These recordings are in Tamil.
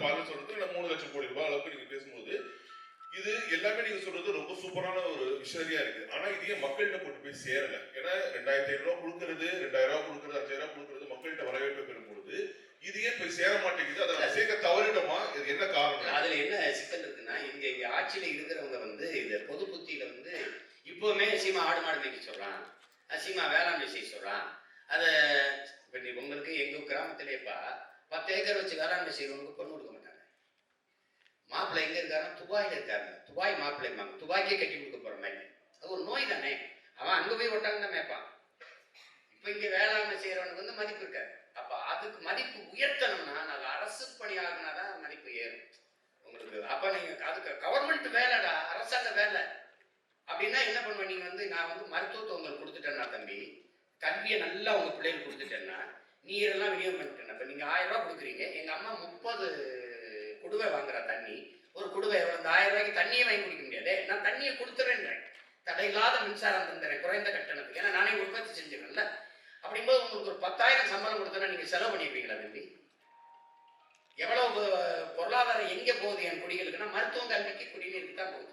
பார்வை சொல்றது 3 லட்சம் கோடி ரூபாய் அளவுக்கு நீங்க பேசும்போது இது எல்லாமே நீங்க சொல்றது ரொம்ப சூப்பரான ஒரு விஷயரியா இருக்கு. ஆனா இதையே மக்கள்கிட்ட கொண்டு போய் சேரல. ஏன்னா 2500 ரூபாய் கொடுக்கறது, 2000 ரூபாய் கொடுக்கறது, 5000 ரூபாய் கொடுக்கறது மக்கள்கிட்ட வரவேற்பு பெறும் பொழுது இது ஏன் போய் சேர மாட்டேங்குது? அதை சேர்க்க தவறிடமா? இது என்ன காரணம்? அதுல என்ன சிக்கல் இருக்குன்னா, இங்க ஆட்சியில இருக்கிறவங்க வந்து இந்த பொது புத்தியில வந்து இப்பவுமே சீமா ஆடு மாடு மேய்க்க சொல்றான், சீமா வேளாண்மை செய்ய சொல்றான். அதை உங்களுக்கு எங்க கிராமத்திலேப்பா 10 ஏக்கர் வச்சு வேளாண்மை செய்யறவங்களுக்கு பொண்ணு கொடுக்க மாட்டாங்க. மாப்பிள்ளை எங்க இருக்காருன்னா துபாயில இருக்காங்க. துபாய் மாப்பிள்ளைமாங்க, துபாய்க்கே கட்டி கொடுக்க போற மாதிரி. அது ஒரு நோய் தானே. அவன் அங்க போய் ஒட்டாங்க தான் மேய்ப்பான். இப்ப இங்க வேளாண்மை செய்யறவனுக்கு வந்து மதிப்பு இருக்காது. அப்ப அதுக்கு மதிப்பு உயர்த்தணும்னா அது அரசு பணியாகுனாதான் மதிப்பு ஏறும் உங்களுக்கு. அப்ப நீங்க அதுக்கு கவர்மெண்ட் வேலைடா, அரசாங்க வேலை அப்படின்னா என்ன பண்ணுவேன்? நீங்க வந்து நான் வந்து மருத்துவத்தை உங்களுக்கு கொடுத்துட்டேன்னா தம்பி, கல்வியை நல்லா உங்க பிள்ளைகளுக்கு கொடுத்துட்டேன்னா நீரெல்லாம் விநியோகம் பண்ணிட்டேன். இப்ப நீங்க 1000 ரூபாய் கொடுக்குறீங்க, எங்க அம்மா 30 குடுவை வாங்குற தண்ணி. ஒரு குடுவை எவ்வளவு? இந்த 1000 ரூபாய்க்கு தண்ணியே வாங்கி குடிக்க முடியாது. நான் தண்ணியை கொடுத்துறேன்றேன், தடையில்லாத மின்சாரம் தந்துறேன் குறைந்த கட்டணத்துக்கு. ஏன்னா நானே உற்பத்தி செஞ்சிடறேன்ல. அப்படிங்கும்போது உங்களுக்கு ஒரு 10,000 சம்பளம் கொடுத்தா நீங்க செலவு பண்ணிருப்பீங்களா தம்பி? எவ்வளவு பொருளாதாரம் எங்க போகுது என் குடிகளுக்குன்னா மருத்துவம், கல்விக்கு, குடிநீருக்கு தான் போகுது.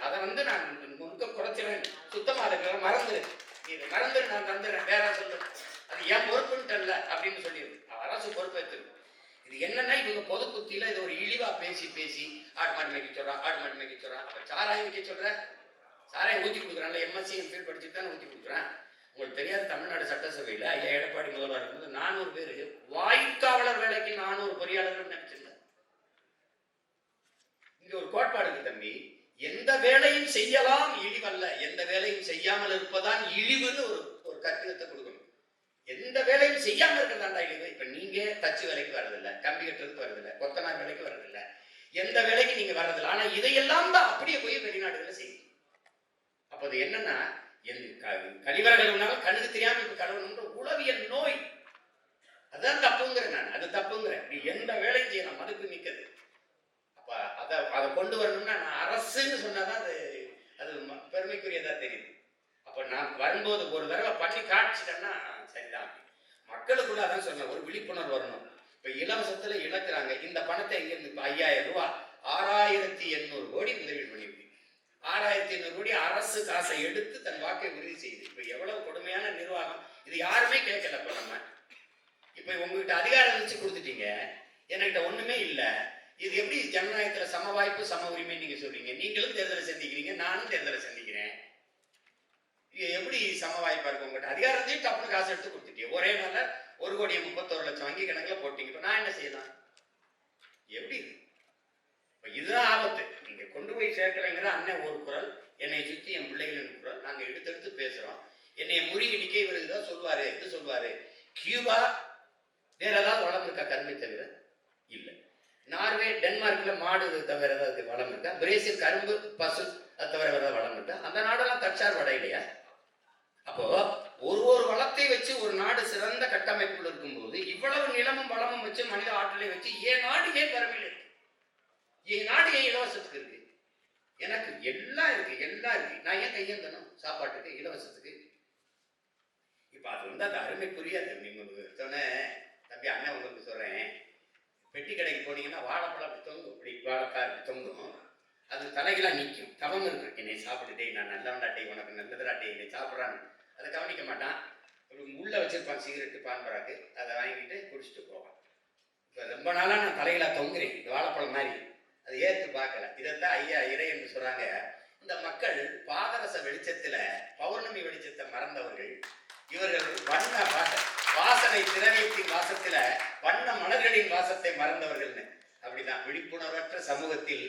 அதை வந்து நான் முழுக்க குறைச்சிடுறேன். சுத்தமா இருக்கிற மறந்துரு, இது மறந்துரு, நான் தந்துடுறேன், வேற சொல்லு, அது என் பொறுப்புன்ட்டல்ல அப்படின்னு சொல்லிடுது. அரசு பொறுப்பேற்றுது. இது என்னன்னா இவங்க பொது புத்தியில இது ஒரு இழிவா பேசி பேசி ஆடு மாடு மேய்க்க சொல்றான், ஆடு மாடு மேய்க்க சொல்றான். அப்ப சாராயம் வைக்க சொல்ற, சாராயம் ஊற்றி கொடுக்குறான்ல, எம்எஸ்சி எம்ஃபில் படிச்சுட்டு தானே ஊற்றி கொடுக்குறான். உங்களுக்கு தெரியாது, தமிழ்நாடு சட்டசபையில் ஐயா எடப்பாடி முதல்வர் இருக்கும்போது 400 பேர் வாயுக்காவலர் வேலைக்கு 400 பொறியாளர்கள் நினைச்சிருந்தார். இங்க ஒரு கோட்பாடு இருக்கு தம்பி, எந்த வேலையும் செய்யலாம் இழிவல்ல, எந்த வேலையும் செய்யாமல் இருப்பதான் இழிவுன்னு ஒரு கட்டிடத்தை கொடுக்கணும். எந்த வேலையும் செய்யாமல் இருக்கிறதாண்டா இழிவு. இப்ப நீங்க தச்சு வேலைக்கு வர்றதில்லை, கம்பி கட்டுறதுக்கு வர்றதில்லை, கொத்தனார் வேலைக்கு வர்றதில்லை, எந்த வேலைக்கு நீங்க வர்றதில்லை. ஆனா இதையெல்லாம் தான் அப்படியே போய் வெளிநாடுகளை செய்யும். அப்ப அது என்னன்னா, கழிவறைகள் கண்ணுக்கு தெரியாம இப்ப கடவுள் உளவியல் நோய். அதான் தப்புங்கிறேன் நான், அது தப்புங்கிறேன். நீ எந்த வேலையும் செய்யலாம், மதிப்பு மிக்கது. அப்ப அதை கொண்டு வரணும்னா நான் அரசுன்னு சொன்னாதான் அது பெருமைக்குரியதா தெரியுது. அப்ப நான் வரும்போது ஒரு தடவை பண்ணி காட்சிட்டேன்னா சரிதான். மக்களுக்குள்ள அதான் சொன்ன ஒரு விழிப்புணர்வு வரணும். இப்ப இலவசத்துல இழக்கிறாங்க. இந்த பணத்தை எங்க இருந்து? 5000 ரூபாய் 6800 கோடி முதலீடு பண்ணிருக்கு. 6800 கோடி அரசு காசை எடுத்து தன் வாக்கை உறுதி செய்யுது. இப்ப எவ்வளவு கொடுமையான நிர்வாகம். இது யாருமே கேட்கல. இப்ப நம்ம இப்ப உங்ககிட்ட அதிகாரம் வச்சு கொடுத்துட்டீங்க, என்கிட்ட ஒண்ணுமே இல்லை. இது எப்படி ஜனநாயகத்துல சம வாய்ப்பு சம உரிமை நீங்க சொல்றீங்க? நீங்களும் தேர்தலை சந்திக்கிறீங்க, நானும் தேர்தலை சந்திக்கிறேன். இது எப்படி சம வாய்ப்பா இருக்கு? உங்ககிட்ட அதிகாரத்தையும் டப்புனு காசு எடுத்து கொடுத்துட்டீங்க. ஒரே நாள்ல 1,31,00,000 வங்கி கணக்குல போட்டீங்க. இப்ப நான் என்ன செய்யலாம்? எப்படி இது? இதுதான் ஆபத்து. நீங்க கொண்டு போய் சேர்க்கலைங்கிற அண்ணன் ஒரு குரல், என்னை சுத்தி என் பிள்ளைகளின் குரல், நாங்க எடுத்து பேசுறோம். என்னை முறியடிக்க இவர் இதான் சொல்வாரு, இது சொல்வாரு. கியூபா வேற ஏதாவது வளம் இருக்கா கருமை தவிர? இல்லை. நார்வே, டென்மார்க்ல மாடு தவிர ஏதாவது வளம் இருக்கா? பிரேசில் கரும்பு, பசு அது தவிர வேற வளம் இருக்கா? அந்த நாடெல்லாம் தற்சார்பு அடையலையா? அப்போ ஒரு வளத்தை வச்சு ஒரு நாடு சிறந்த கட்டமைப்புகள் இருக்கும்போது இவ்வளவு நிலமும் வளமும் வச்சு மனித ஆற்றலை வச்சு ஏன் நாடு ஏன் வறுமையில் இருக்கு? என் நாடு ஏன் இலவசத்துக்கு இருக்கு? எனக்கு எல்லாம் இருக்கு, எல்லாம் இருக்கு. நான் ஏன் கையேந்தணும் சாப்பாட்டுக்கு, இலவசத்துக்கு? இப்ப அது வந்து அந்த அருமை புரியாது. நீங்க சொன்ன தம்பி, அண்ணன் உங்களுக்கு சொல்றேன், பெட்டி கடைக்கு போனீங்கன்னா வாழைப்பழம் அப்படி தொங்கும், இப்படி வாழைக்காய் இப்படி தொங்கும். அது தலைகளாக நிற்கும், தவம் இருக்கும். என்னை சாப்பிட்டுட்டே, நான் நல்லவன்டாட்டே, உனக்கு நல்லதுடாட்டே, என்னை சாப்பிட்றான்னு அதை கவனிக்க மாட்டான். உள்ள வச்சிருப்பான் சிகரெட்டு, பான்பராக்கு, அதை வாங்கிட்டு குடிச்சிட்டு போவான். இப்போ ரொம்ப நாளாக நான் தலைகளாக தொங்குறேன், இந்த வாழைப்பழம் மாதிரி. அதை ஏற்று பார்க்கல. இதைத்தான் ஐயா இறை என்று சொல்றாங்க. இந்த மக்கள் பாதரச வெளிச்சத்துல பௌர்ணமி வெளிச்சத்தை மறந்தவர்கள். இவர்கள் வண்ண வாசனை திரவியத்தின் வாசத்துல வண்ண மலர்களின் வாசத்தை மறந்தவர்கள்னு. அப்படிதான் விழிப்புணர்வற்ற சமூகத்தில்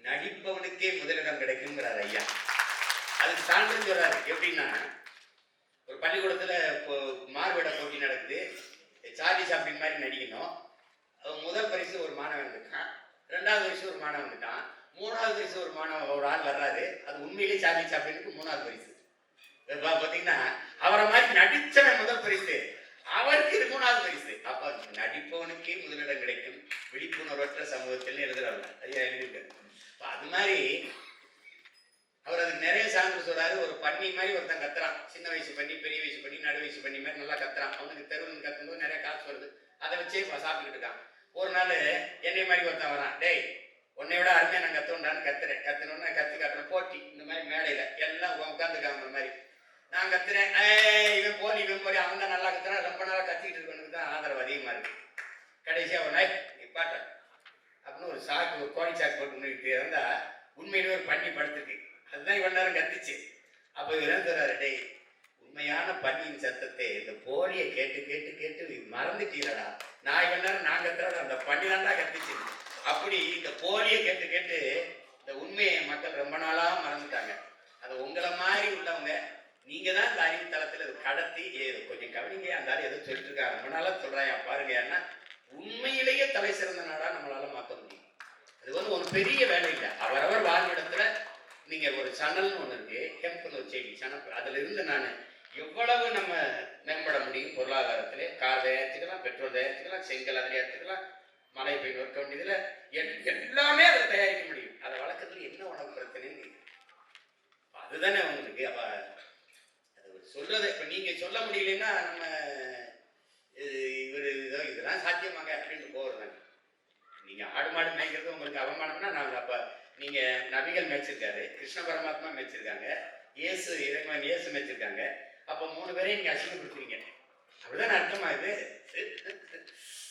நடிப்பவனுக்கே முதலிடம் கிடைக்குங்கிறார் ஐயா. அதுக்கு சான்று சொல்றாரு. எப்படின்னா, ஒரு பள்ளிக்கூடத்துல மார்வேட போட்டி நடக்குது, சார்லி சாப்ளின் மாதிரி நடிக்கணும். முதல் பரிசு ஒரு மாணவன் இருக்கான், 2வது பரிசு ஒரு மாணவன் இருக்கான், 3வது பரிசு ஒரு ஆள் வர்றாரு. அது உண்மையிலே சார்லி சாப்ளினுக்கு 3வது பரிசு. பாத்தீங்கன்னா அவரை மாதிரி நடிச்சவன் முதல் பரிசு, அவருக்கு 3வது பரிசு. அப்ப நடிப்பவனுக்கே முதலிடம் கிடைக்கும் விழிப்புணர்வற்ற சமூகத்தில் எழுதுறாங்க ஐயா, எழுதிருக்காரு. அது மாதிரி அவர் அதுக்கு நிறைய சான்று சொல்றாரு. ஒரு பண்ணி மாதிரி ஒருத்தன் கத்துறான், சின்ன வயசு பண்ணி, பெரிய வயசு பண்ணி, நடு வயசு பண்ணி மாதிரி நல்லா கத்துறான். அவனுக்கு தெருவுன்னு கத்தும்போது நிறைய காசு வருது, அதை வச்சே சாப்பிட்டுக்கிட்டு இருக்கான். ஒரு நாள் என்ன மாதிரி ஒருத்தன் வரான், டேய் உன்னை விட அருமையா நான் கத்துண்டான்னு கத்துனோன்னு கத்து காட்டுறேன் போட்டி இந்த மாதிரி மேடையில எல்லாம் உட்காந்துக்காம மாதிரி நான் கத்துறேன், இவன் போலி அவன் தான் நல்லா கத்துறான், ரொம்ப நாளா கத்திக்கிட்டு இருக்கவனுக்கு தான் ஆதரவு அதிகமா இருக்கு. கடைசியா ஒரு நாய் நீ பாட்ட அப்படின்னு ஒரு சாக்கு, ஒரு கோழி சாக்கு போட்டு முன்னிட்டு இருந்தா உண்மையிலே ஒரு பண்ணி படுத்துருக்கு. அதுதான் இவன் நேரம் கத்துச்சு. அப்ப இவன் சொல்றாரு, டேய் உண்மையான பன்னியின் சத்தத்தை இந்த போலியை கேட்டு கேட்டு கேட்டு மறந்துட்டீங்களடா, நான் இவன் நேரம் நான் கத்துறாரு அந்த பண்ணி தான்டா கத்துச்சு. அப்படி இந்த போலியை கேட்டு கேட்டு இந்த உண்மையை மக்கள் ரொம்ப நாளா மறந்துட்டாங்க. அது உங்களை மாதிரி உள்ளவங்க நீங்க தான் இந்த அறிவு தளத்துல கடத்தி கொஞ்சம் கவனிங்க, அந்த ஆள் எதுவும் சொல்லிட்டு இருக்காங்க ரொம்ப நாளா சொல்றாங்க பாருங்க, ஏன்னா உண்மையிலேயே தலை சிறந்த நாடா நம்மளால மாற்ற முடியும். அது ஒரு பெரிய வேலை இல்லை. அவரவர் வாழ்விடத்துல நீங்க ஒரு சணல்னு ஒண்ணு இருக்கு, ஹெம்ப்னு ஒரு செடி சணல், அதுல இருந்து நான் எவ்வளவு நம்ம மேம்பட முடியும் பொருளாதாரத்திலே, கார் தயாரிச்சுக்கலாம், பெட்ரோல் தயாரிச்சுக்கலாம், செங்கல் அதில் எடுத்துக்கலாம், மழை பெய்ய இருக்க வேண்டியதுல எல்லாமே அதை தயாரிக்க முடியும். அதை வளர்க்கறதுல என்ன உணவு பிரச்சனைன்னு அதுதானே உங்களுக்கு. அப்ப அது சொல்றதை இப்ப நீங்க சொல்ல முடியலன்னா நம்ம இவர் இதெல்லாம் சாத்தியமாங்க அப்படின்னு போறதாங்க. நீங்க ஆடு மாடு மேய்க்கிறது உங்களுக்கு அவமானம்னா நான் அப்ப நீங்க நபிகள் மேய்ச்சிருக்காரு, கிருஷ்ண பரமாத்மா மேய்ச்சிருக்காங்க, இறைவன் இயேசு மேய்ச்சிருக்காங்க, அப்ப 3 பேரையும் நீங்க அசிங்கப்படுத்துறீங்க, அப்படிதான் அர்த்தமா இது?